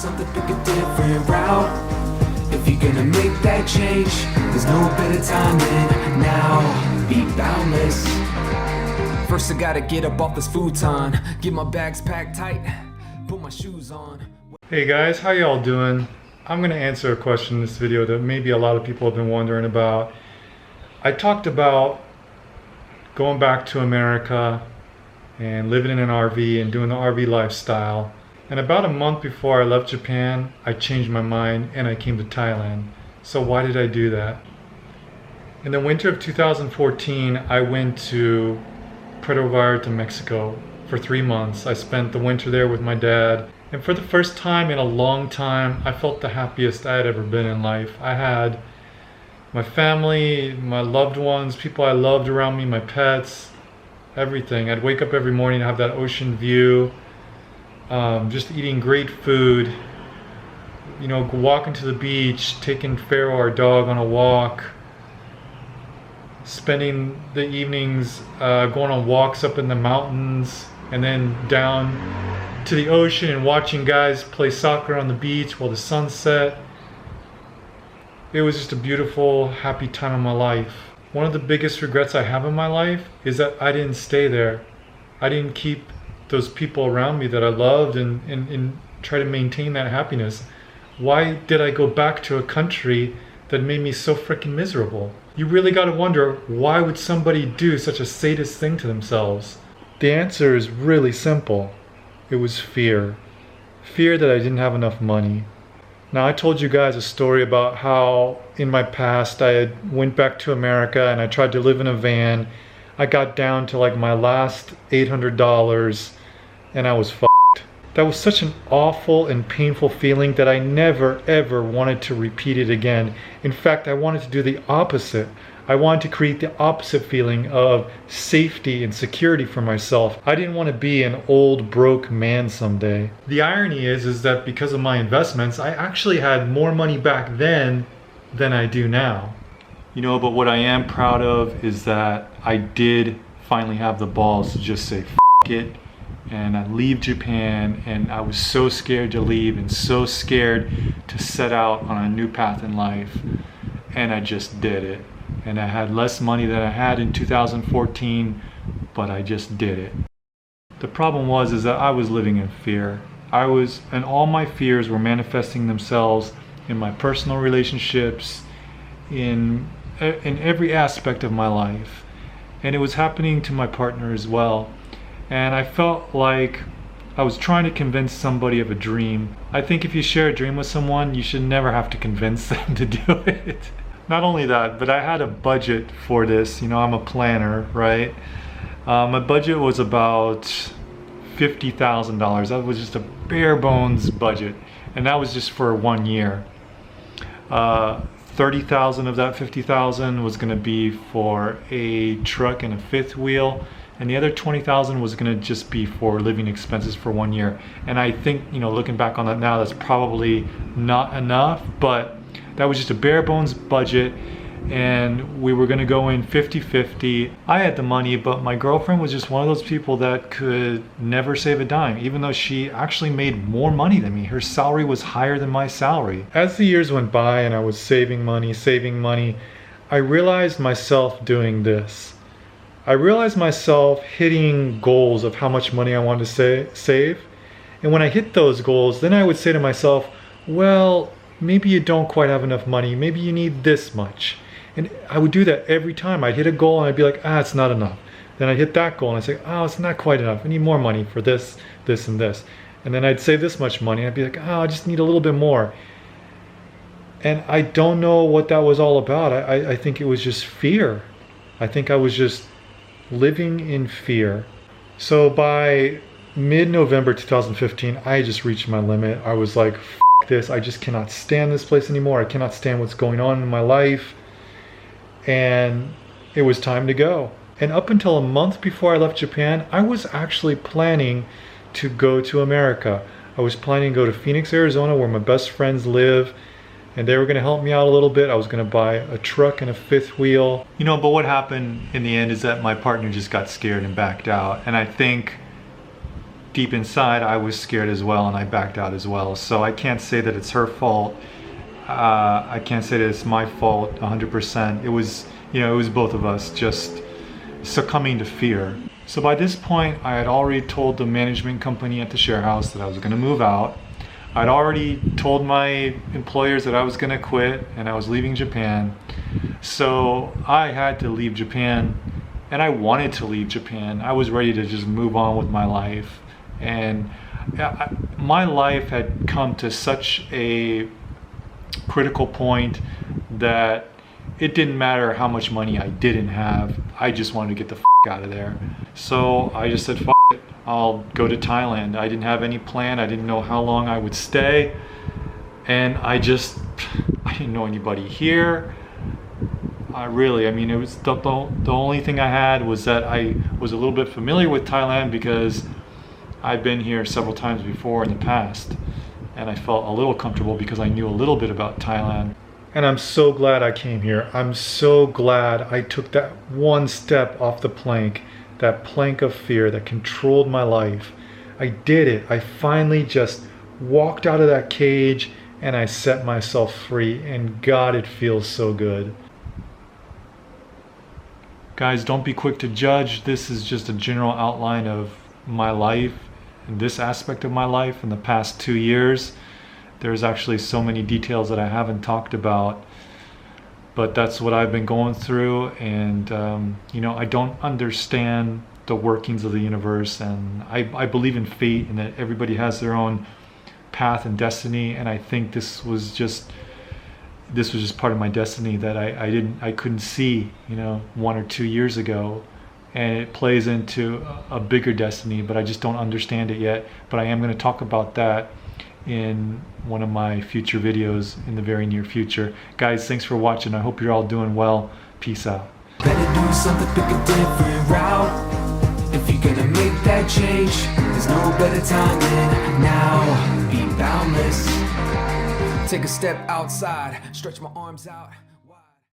something, pick a different route. If you're gonna make that change, there's no better time than now. Be boundless. First I gotta get up off this futon, get my bags packed tight, put my shoes on. Hey guys, how y'all doing? I'm gonna answer a question in this video that maybe a lot of people have been wondering about. I talked about going back to America and living in an RV and doing the RV lifestyle. And about a month before I left Japan, I changed my mind and I came to Thailand. So why did I do that? In the winter of 2014, I went to Puerto Vallarta, Mexico for 3 months. I spent the winter there with my dad. And for the first time in a long time, I felt the happiest I had ever been in life. I had my family, my loved ones, people I loved around me, my pets, everything. I'd wake up every morning and have that ocean view, just eating great food, you know, walking to the beach, taking Pharaoh, our dog, on a walk, spending the evenings going on walks up in the mountains and then down to the ocean and watching guys play soccer on the beach while the sun set. It was just a beautiful, happy time of my life. One of the biggest regrets I have in my life is that I didn't stay there. I didn't keep those people around me that I loved and try to maintain that happiness. Why did I go back to a country that made me so freaking miserable? You really gotta wonder, why would somebody do such a sadist thing to themselves? The answer is really simple. It was fear. Fear that I didn't have enough money. Now, I told you guys a story about how in my past I had went back to America and I tried to live in a van. I got down to like my last $800 and I was f***ed. That was such an awful and painful feeling that I never ever wanted to repeat it again. In fact, I wanted to do the opposite. I wanted to create the opposite feeling of safety and security for myself. I didn't want to be an old broke man someday. The irony is that because of my investments, I actually had more money back then than I do now. You know, but what I am proud of is that I did finally have the balls to just say F it and I leave Japan, and I was so scared to leave and so scared to set out on a new path in life, and I just did it. And I had less money than I had in 2014, but I just did it. The problem is that I was living in fear. And all my fears were manifesting themselves in my personal relationships, in every aspect of my life. And it was happening to my partner as well. And I felt like I was trying to convince somebody of a dream. I think if you share a dream with someone, you should never have to convince them to do it. Not only that, but I had a budget for this. You know, I'm a planner, right? My budget was about $50,000. That was just a bare bones budget. And that was just for 1 year. 30,000 of that 50,000 was gonna be for a truck and a fifth wheel. And the other 20,000 was gonna just be for living expenses for 1 year. And I think, you know, looking back on that now, that's probably not enough, but that was just a bare bones budget, and we were gonna go in 50-50. I had the money, but my girlfriend was just one of those people that could never save a dime, even though she actually made more money than me. Her salary was higher than my salary. As the years went by and I was saving money, I realized myself doing this. I realized myself hitting goals of how much money I wanted to save. And when I hit those goals, then I would say to myself, well, maybe you don't quite have enough money. Maybe you need this much. And I would do that every time. I'd hit a goal and I'd be like, it's not enough. Then I'd hit that goal and I'd say, it's not quite enough. I need more money for this, this, and this. And then I'd save this much money. And I'd be like, I just need a little bit more. And I don't know what that was all about. I think it was just fear. I think I was just living in fear. So by mid-November 2015, I just reached my limit. I was like, this, I just cannot stand this place anymore. I cannot stand what's going on in my life. And it was time to go. And up until a month before I left Japan, I was actually planning to go to America. I was planning to go to Phoenix, Arizona, where my best friends live, and they were going to help me out a little bit. I was going to buy a truck and a fifth wheel. You know, but what happened in the end is that my partner just got scared and backed out. And I think deep inside, I was scared as well, and I backed out as well. So I can't say that it's her fault. I can't say that it's my fault 100%. It was, it was both of us just succumbing to fear. So by this point, I had already told the management company at the share house that I was going to move out. I'd already told my employers that I was going to quit and I was leaving Japan. So I had to leave Japan, and I wanted to leave Japan. I was ready to just move on with my life. And my life had come to such a critical point that it didn't matter how much money I didn't have. I just wanted to get the out of there. So I just said, it, I'll go to Thailand. I didn't have any plan. I didn't know how long I would stay. And I didn't know anybody here. It was the only thing I had was that I was a little bit familiar with Thailand because I've been here several times before in the past. And I felt a little comfortable because I knew a little bit about Thailand. And I'm so glad I came here. I'm so glad I took that one step off the plank, that plank of fear that controlled my life. I did it. I finally just walked out of that cage and I set myself free. And God, it feels so good. Guys, don't be quick to judge. This is just a general outline of my life and this aspect of my life in the past 2 years. There's actually so many details that I haven't talked about, but that's what I've been going through. And I don't understand the workings of the universe, and I believe in fate and that everybody has their own path and destiny. And I think this was just part of my destiny that I couldn't see 1 or 2 years ago, and it plays into a bigger destiny, but I just don't understand it yet. But I am going to talk about that in one of my future videos in the very near future. Guys, thanks for watching. I hope you're all doing well. Peace out. Better do something, pick a different route. If you're gonna make that change, there's no better time than now. Be boundless. Take a step outside, stretch my arms out.